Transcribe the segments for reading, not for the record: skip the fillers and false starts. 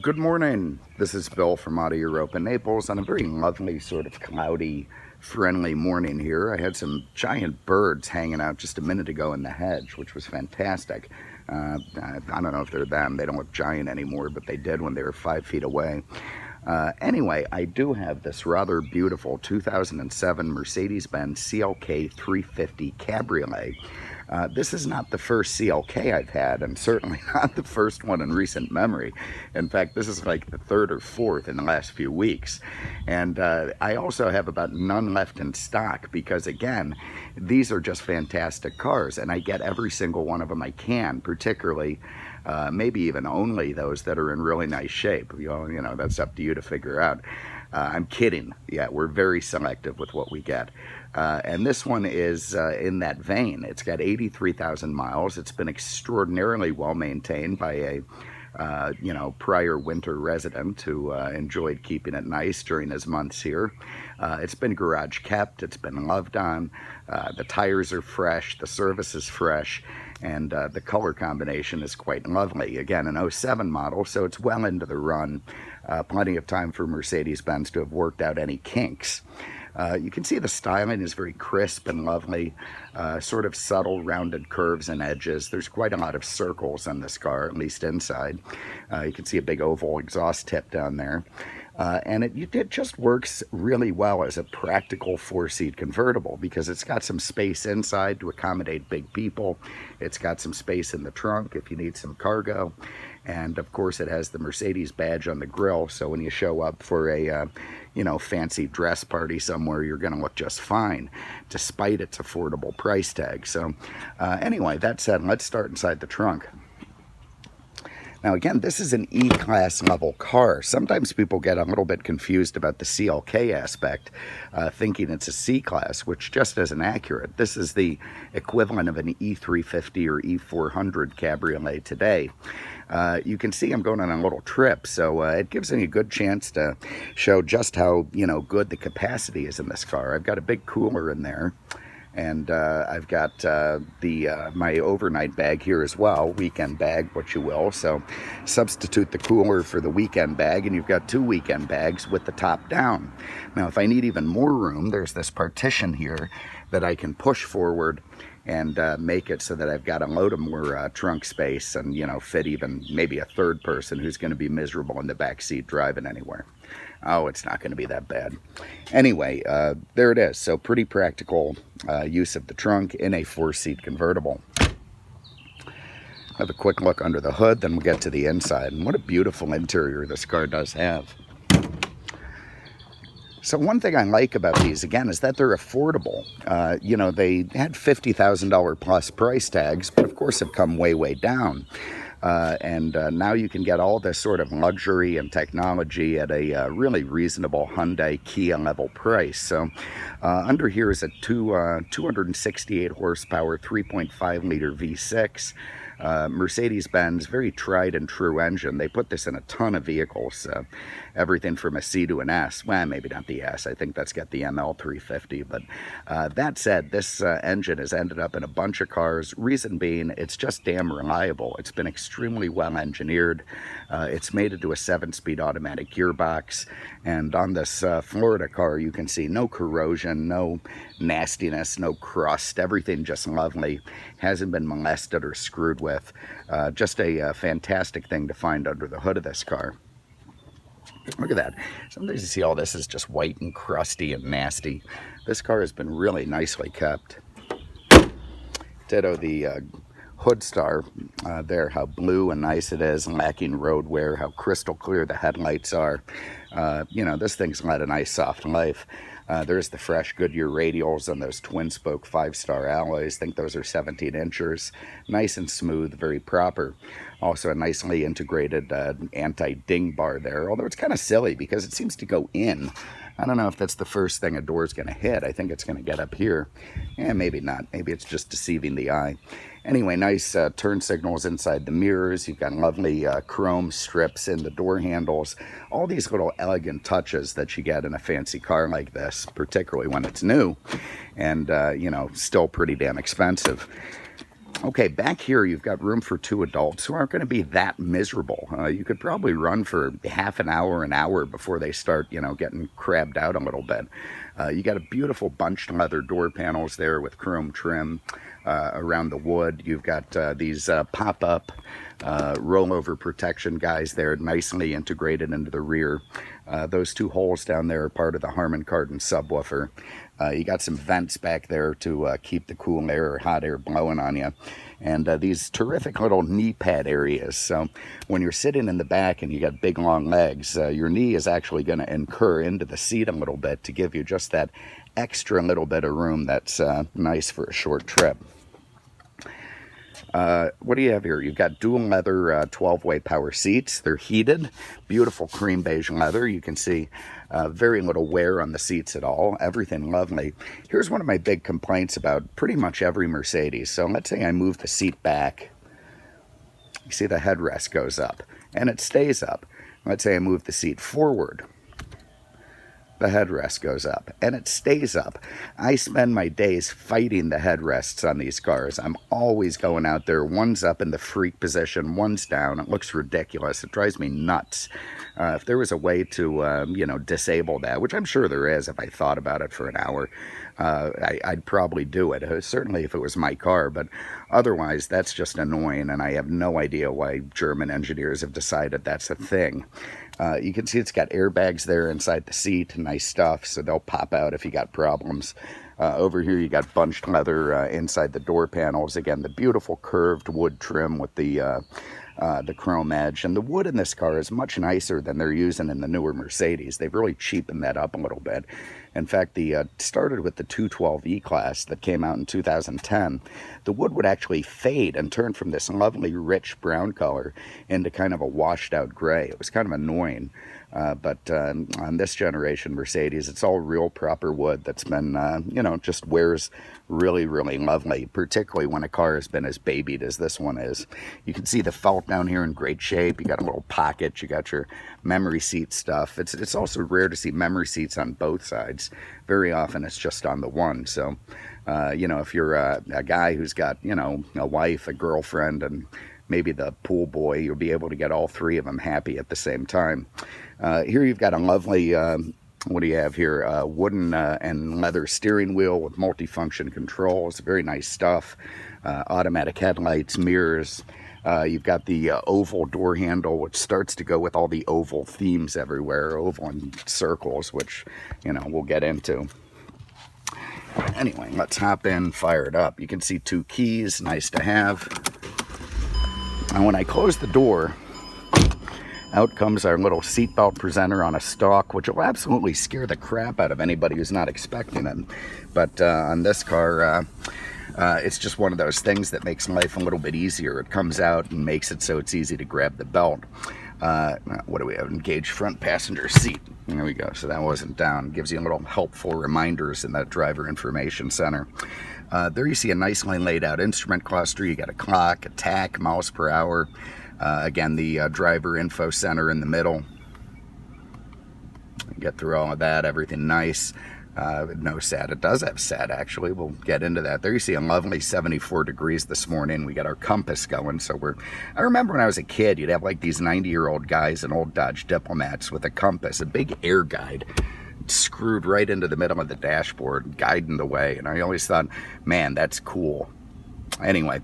Good morning. This is Bill from Europa, Naples on a very lovely sort of cloudy, friendly morning here. I had some giant birds hanging out just a minute ago in the hedge, which was fantastic. I don't know if they're them. They don't look giant anymore, but they did when they were 5 feet away. Anyway, I do have this rather beautiful 2007 Mercedes-Benz CLK350 Cabriolet. This is not the first CLK I've had, and certainly not the first one in recent memory. In fact, this is like the third or fourth in the last few weeks. And I also have about none left in stock because, again, these are just fantastic cars, and I get every single one of them I can, particularly maybe even only those that are in really nice shape. You know, that's up to you to figure out. I'm kidding. Yeah, we're very selective with what we get. And this one is in that vein. It's got 83,000 miles. It's been extraordinarily well maintained by a prior winter resident who enjoyed keeping it nice during his months here. It's been garage kept. It's been loved on. The tires are fresh. The service is fresh. And the color combination is quite lovely. Again, an '07 model, so it's well into the run. Plenty of time for Mercedes-Benz to have worked out any kinks. You can see the styling is very crisp and lovely, sort of subtle rounded curves and edges. There's quite a lot of circles on this car, at least inside. You can see a big oval exhaust tip down there. And it just works really well as a practical four-seat convertible because it's got some space inside to accommodate big people. It's got some space in the trunk if you need some cargo. And of course it has the Mercedes badge on the grille, so when you show up for a fancy dress party somewhere, you're going to look just fine, despite its affordable price tag. So anyway, that said, let's start inside the trunk. Now again, this is an E-Class level car. Sometimes people get a little bit confused about the CLK aspect, thinking it's a C-Class, which just isn't accurate. This is the equivalent of an E350 or E400 Cabriolet today. You can see I'm going on a little trip, so it gives me a good chance to show just how good the capacity is in this car. I've got a big cooler in there. And I've got my overnight bag here as well, weekend bag, what you will. So substitute the cooler for the weekend bag, and you've got two weekend bags with the top down. Now, if I need even more room, there's this partition here that I can push forward and make it so that I've got a load of more trunk space and, fit even maybe a third person who's going to be miserable in the back seat driving anywhere. Oh, it's not going to be that bad. Anyway, there it is. So pretty practical use of the trunk in a four-seat convertible. Have a quick look under the hood, then we'll get to the inside. And what a beautiful interior this car does have. So one thing I like about these, again, is that they're affordable. They had $50,000 plus price tags, but of course have come way, way down. And now you can get all this sort of luxury and technology at a really reasonable Hyundai Kia level price. So under here is a 268 horsepower, 3.5 liter V6. Mercedes-Benz, very tried and true engine. They put this in a ton of vehicles, everything from a C to an S. Well, maybe not the S. I think that's got the ML350. But that said, this engine has ended up in a bunch of cars. Reason being, it's just damn reliable. It's been extremely well engineered. It's made it to a 7-speed automatic gearbox. And on this Florida car, you can see no corrosion, no nastiness, no crust. Everything just lovely. Hasn't been molested or screwed with. Just a fantastic thing to find under the hood of this car. Look at that. Sometimes you see all this is just white and crusty and nasty. This car has been really nicely kept. Ditto the hood star there, how blue and nice it is, lacking road wear, how crystal clear the headlights are. This thing's led a nice soft life. There's the fresh Goodyear radials on those twin spoke 5-star alloys. I think those are 17 inches. Nice and smooth, very proper. Also a nicely integrated anti-ding bar there, although it's kind of silly because it seems to go in. I don't know if that's the first thing a door is going to hit. I think it's going to get up here. Maybe not. Maybe it's just deceiving the eye. Anyway, nice turn signals inside the mirrors. You've got lovely chrome strips in the door handles. All these little elegant touches that you get in a fancy car like this, particularly when it's new and, still pretty damn expensive. Okay, back here you've got room for 2 adults who aren't going to be that miserable. You could probably run for half an hour before they start, getting crabbed out a little bit. You got a beautiful bunched leather door panels there with chrome trim around the wood. You've got these pop-up rollover protection guys there, nicely integrated into the rear. Those 2 holes down there are part of the Harman Kardon subwoofer. You got some vents back there to keep the cool air or hot air blowing on you. And these terrific little knee pad areas. So when you're sitting in the back and you got big long legs, your knee is actually going to incur into the seat a little bit to give you just that extra little bit of room that's nice for a short trip. What do you have here? You've got dual leather 12-way power seats. They're heated, beautiful cream beige leather. You can see very little wear on the seats at all. Everything lovely. Here's one of my big complaints about pretty much every Mercedes. So let's say I move the seat back. You see the headrest goes up, and it stays up. Let's say I move the seat forward. The headrest goes up, and it stays up. I spend my days fighting the headrests on these cars. I'm always going out there. One's up in the freak position, one's down. It looks ridiculous. It drives me nuts. If there was a way to, disable that, which I'm sure there is if I thought about it for an hour, I'd probably do it. Certainly if it was my car, but otherwise that's just annoying, and I have no idea why German engineers have decided that's a thing. You can see it's got airbags there inside the seat, nice stuff, so they'll pop out if you got problems. Over here you got bunched leather inside the door panels. Again, the beautiful curved wood trim with the chrome edge. And the wood in this car is much nicer than they're using in the newer Mercedes. They've really cheapened that up a little bit. In fact, the started with the 212 Class that came out in 2010. The wood would actually fade and turn from this lovely rich brown color into kind of a washed out gray. It was kind of annoying. But on this generation Mercedes, it's all real proper wood that's been, just wears really, really lovely, particularly when a car has been as babied as this one is. You can see the felt down here in great shape. You got a little pocket. You got your memory seat stuff. It's also rare to see memory seats on both sides. Very often it's just on the one. So, if you're a guy who's got, a wife, a girlfriend, and maybe the pool boy, you'll be able to get all 3 of them happy at the same time. Here you've got a lovely, what do you have here? Wooden and leather steering wheel with multifunction controls. Very nice stuff. Automatic headlights, mirrors. You've got the oval door handle, which starts to go with all the oval themes everywhere. Oval and circles, which, we'll get into. Anyway, let's hop in, fire it up. You can see 2 keys, nice to have. And when I close the door, out comes our little seatbelt presenter on a stalk, which will absolutely scare the crap out of anybody who's not expecting it. But on this car, it's just one of those things that makes life a little bit easier. It comes out and makes it so it's easy to grab the belt. What do we have? Engaged front passenger seat. There we go. So that wasn't down. Gives you a little helpful reminders in that driver information center. There you see a nicely laid out instrument cluster. You got a clock, a tach, miles per hour. Again, the driver info center in the middle. Get through all of that, everything nice. No SAT. It does have SAT, actually. We'll get into that. There you see a lovely 74 degrees this morning. We got our compass going. So I remember when I was a kid, you'd have like these 90-year-old guys in old Dodge Diplomats with a compass, a big air guide, screwed right into the middle of the dashboard, guiding the way. And I always thought, man, that's cool. Anyway,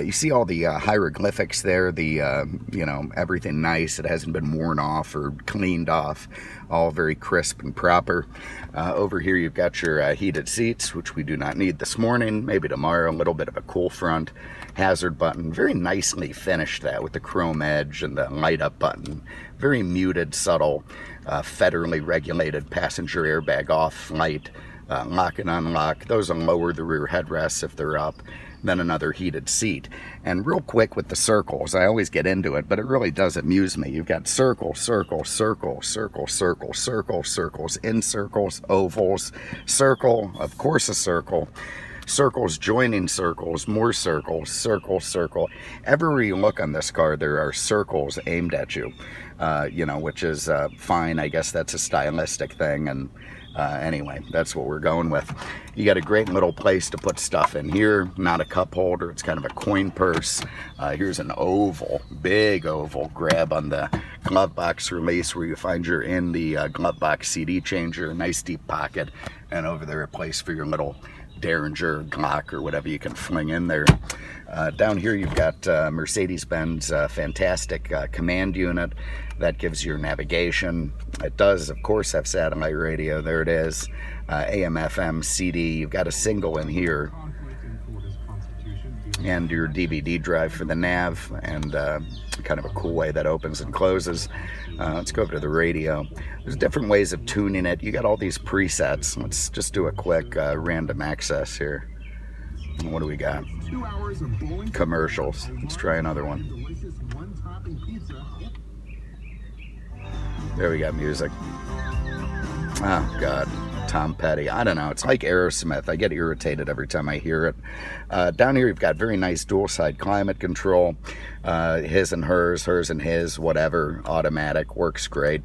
you see all the hieroglyphics there, the, everything nice. It hasn't been worn off or cleaned off, all very crisp and proper. Over here you've got your heated seats, which we do not need this morning. Maybe tomorrow, a little bit of a cool front. Hazard button, very nicely finished that with the chrome edge and the light up button. Very muted, subtle, federally regulated passenger airbag off light. Lock and unlock. Those will lower the rear headrests if they're up. Then another heated seat. And real quick with the circles, I always get into it, but it really does amuse me. You've got circle, circle, circle, circle, circle, circle, circles, in circles, ovals, circle, of course a circle, circles joining circles, more circles, circle, circle. Everywhere you look on this car, there are circles aimed at you, which is fine. I guess that's a stylistic thing, and Anyway, that's what we're going with. You got a great little place to put stuff in here. Not a cup holder. It's kind of a coin purse. Here's an oval, big oval grab on the glove box release where you find your in the glove box CD changer. Nice deep pocket. And over there a place for your little Derringer, Glock, or whatever you can fling in there. Down here you've got Mercedes-Benz fantastic command unit that gives your navigation. It does, of course, have satellite radio. There it is. AM, FM, CD. You've got a single in here. And your DVD drive for the nav, and kind of a cool way that opens and closes. Let's go over to the radio. There's different ways of tuning it. You got all these presets. Let's just do a quick random access here. What do we got? Commercials. Let's try another one. There we got music. Oh, God. Tom Petty. I don't know. It's like Aerosmith. I get irritated every time I hear it. Down here, you've got very nice dual-side climate control. His and hers, hers and his, whatever. Automatic. Works great.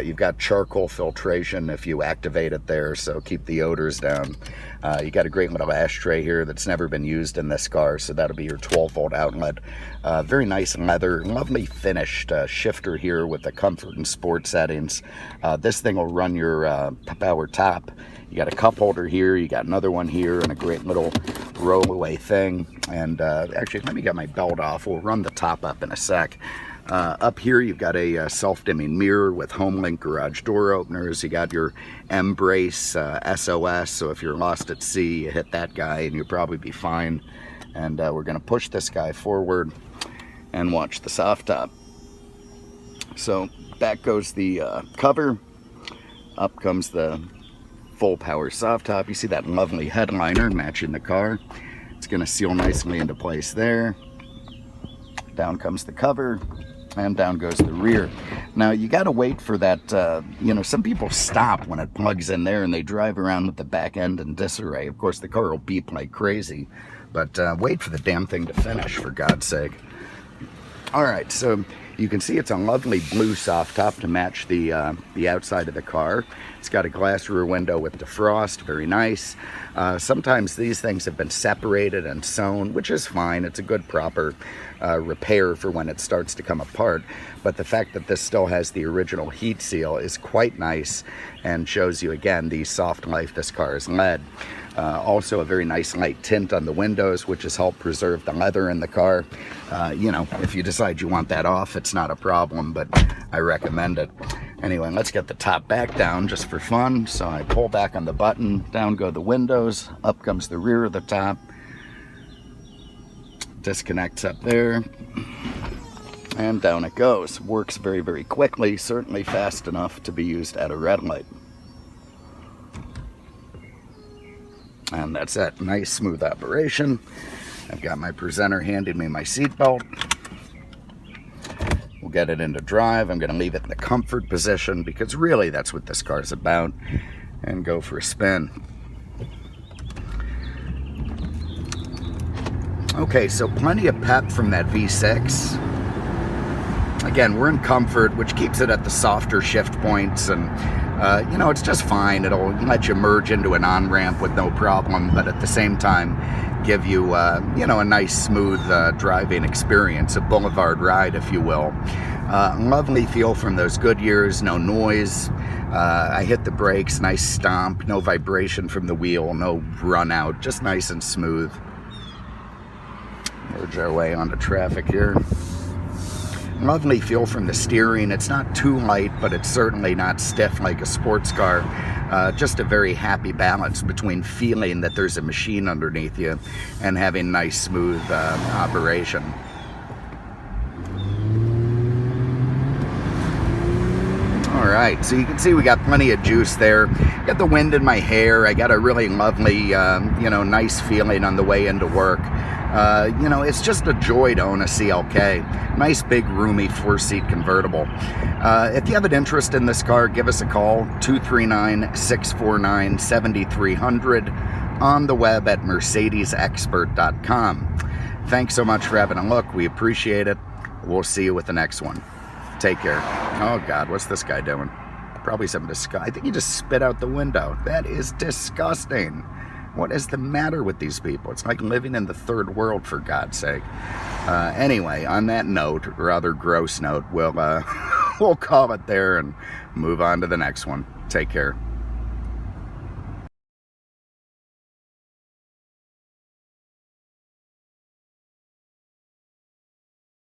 You've got charcoal filtration if you activate it there, so keep the odors down. You got a great little ashtray here that's never been used in this car, so that'll be your 12-volt outlet. Very nice leather, lovely finished shifter here with the comfort and sport settings. This thing will run your power top. You got a cup holder here, you got another one here, and a great little rollaway thing. And actually, let me get my belt off. We'll run the top up in a sec. Up here you've got a self-dimming mirror with HomeLink garage door openers. You got your M-Brace SOS, so if you're lost at sea, you hit that guy and you'll probably be fine. And we're going to push this guy forward and watch the soft top. So back goes the cover. Up comes the full power soft top. You see that lovely headliner matching the car. It's going to seal nicely into place there. Down comes the cover. And down goes the rear. Now you got to wait for that, you know, some people stop when it plugs in there and they drive around with the back end in disarray. Of course the car will beep like crazy, but wait for the damn thing to finish, for God's sake. Alright, so you can see it's a lovely blue soft top to match the outside of the car. It's got a glass rear window with defrost, very nice. Sometimes these things have been separated and sewn, which is fine. It's a good proper repair for when it starts to come apart. But the fact that this still has the original heat seal is quite nice and shows you again the soft life this car has led. Also a very nice light tint on the windows, which has helped preserve the leather in the car. You know, if you decide you want that off, it's not a problem, but I recommend it. Anyway, let's get the top back down just for fun. So I pull back on the button, down go the windows, up comes the rear of the top. Disconnects up there, and down it goes. Works very, very quickly, certainly fast enough to be used at a red light. And that's it. Nice, smooth operation. I've got my presenter handing me my seat belt. We'll get it into drive. I'm going to leave it in the comfort position because really that's what this car's about, and go for a spin. Okay, so plenty of pep from that V6. Again, we're in comfort, which keeps it at the softer shift points, and you know, it's just fine. It'll let you merge into an on-ramp with no problem, but at the same time give you, you know, a nice smooth driving experience, a boulevard ride, if you will. Lovely feel from those Goodyears, no noise. I hit the brakes, nice stomp, no vibration from the wheel, no run out, just nice and smooth. Merge our way onto traffic here. Lovely feel from the steering. It's not too light, but it's certainly not stiff like a sports car. Just a very happy balance between feeling that there's a machine underneath you and having nice, smooth operation. Alright, so you can see we got plenty of juice there. Got the wind in my hair. I got a really lovely, you know, nice feeling on the way into work. You know, it's just a joy to own a CLK. Nice, big, roomy, 4-seat convertible. If you have an interest in this car, give us a call, 239-649-7300, on the web at mercedesexpert.com. Thanks so much for having a look. We appreciate it. We'll see you with the next one. Take care. Oh, God, what's this guy doing? Probably some disgust. I think he just spit out the window. That is disgusting. What is the matter with these people? It's like living in the third world, for God's sake. Anyway, on that note, rather gross note, we'll call it there and move on to the next one. Take care.